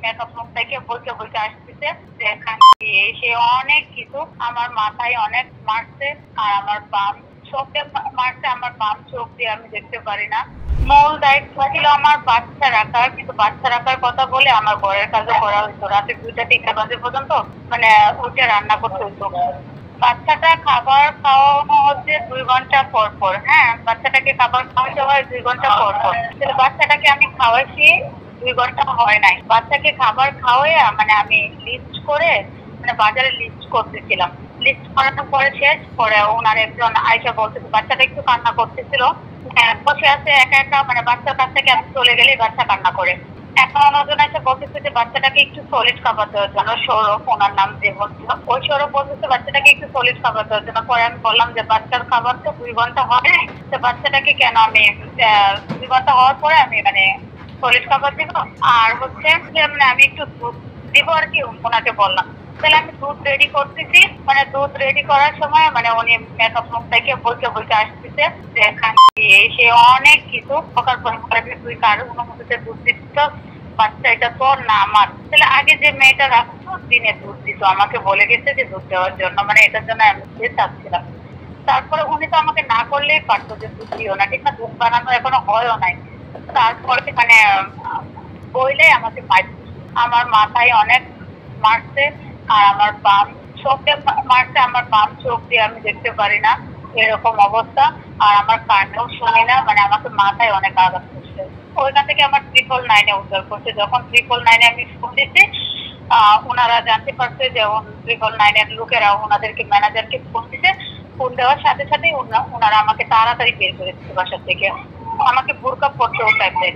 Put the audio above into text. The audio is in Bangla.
মেকআপ রুম থেকে বলতে বলতে আসতেছে যে এসে অনেক কিছু আমার মাথায় অনেক মারছে আর আমার বাম চোখে মারছে। আমার বাম চোখ দিয়ে আমি দেখতে পারি না। মূল দায়িত্ব ছিল আমার বাচ্চা রাখার, কিন্তু বাচ্চা রাখার কথা বলে আমার বরের কাজও করা হইতো। রাতে 2টা 3টা বাজে পর্যন্ত মানে উঠে রান্না করতে হইতো। বাচ্চাটা খাবার খাওয়ানো হচ্ছে 2 ঘন্টা পর পর। হ্যাঁ, বাচ্চাটাকে খাবার খাওয়াতে হয় 2 ঘন্টা পর পর। কিন্তু বাচ্চাটাকে আমি খাওয়াইছি 2 ঘন্টা হয় নাই। বাচ্চাকে খাবার খাওয়াইয়া মানে আমি লিস্ট করে মানে বাজারে লিস্ট করতেছিলাম। লিস্ট করানোর পরে শেষ পরে ওনার একজন আয়সা বলতেছে, বাচ্চাটা একটু কান্না করতেছিল। বসে আছে একা একা, মানে বাচ্চার কাছ থেকে আমি চলে গেলেই বাচ্চা কান্না করে। এখন ওজন এসে বলতেছে যে বাচ্চাটাকে একটু সলিড খাবার দেওয়ার জন্য। সৌরভ ওনার নাম যে বলছিল, ওই সৌরভ বলতেছে বাচ্চাটাকে একটু সলিড খাবার দেওয়ার জন্য। পরে আমি বললাম যে বাচ্চার খাবার তো 2 ঘন্টা হয়, তো বাচ্চাটাকে কেন আমি 2 ঘন্টা হওয়ার পরে আমি মানে সলিড খাবার দিব। আর হচ্ছে যে মানে আমি একটু দুধ দিব আর কি, ওনাকে বললাম। তাহলে আমি দুধ রেডি করতেছি, মানে দুধ রেডি করার সময় মানে উনি মেকআপ রুম থেকে বলতে বলতে আসতেছে যে এসে অনেক কিছু সকাল পরে তুই কার অনুমতিতে দুধ দিচ্ছ, বাচ্চা এটা তোর না আমার। তাহলে আগে যে মেয়েটা রাখতো দিনে দুধ দিত, আমাকে বলে গেছে যে দুধ দেওয়ার জন্য, মানে এটার জন্য আমি চাচ্ছিলাম। তারপরে উনি তো আমাকে না করলেই পারতো যে দুধ দিও না, ঠিক না? দুধ বানানো এখনো হয়ও নাই। তারপরে মানে বইলে আমাকে আমার মাথায় অনেক মারছে আর আমার বাম চোখে মারছে। আমার বাম চোখ দিয়ে আমি দেখতে পারি না, এরকম অবস্থা। আর আমার কানেও শুনি না, মানে আমাকে মাথায় অনেক আঘাত করছে। ওইখান থেকে আমার 999-এ উদ্ধার করছে। যখন 999-এ আমি ফোন দিচ্ছি, ওনারা জানতে পারছে যে 999-এর লোকেরা ওনাদেরকে ম্যানেজারকে ফোন দিছে। ফোন দেওয়ার সাথে সাথে ওনারা আমাকে তাড়াতাড়ি বের করে দিচ্ছে বাসা থেকে। আমাকে বোরকা পরতেও টাইম দেয়।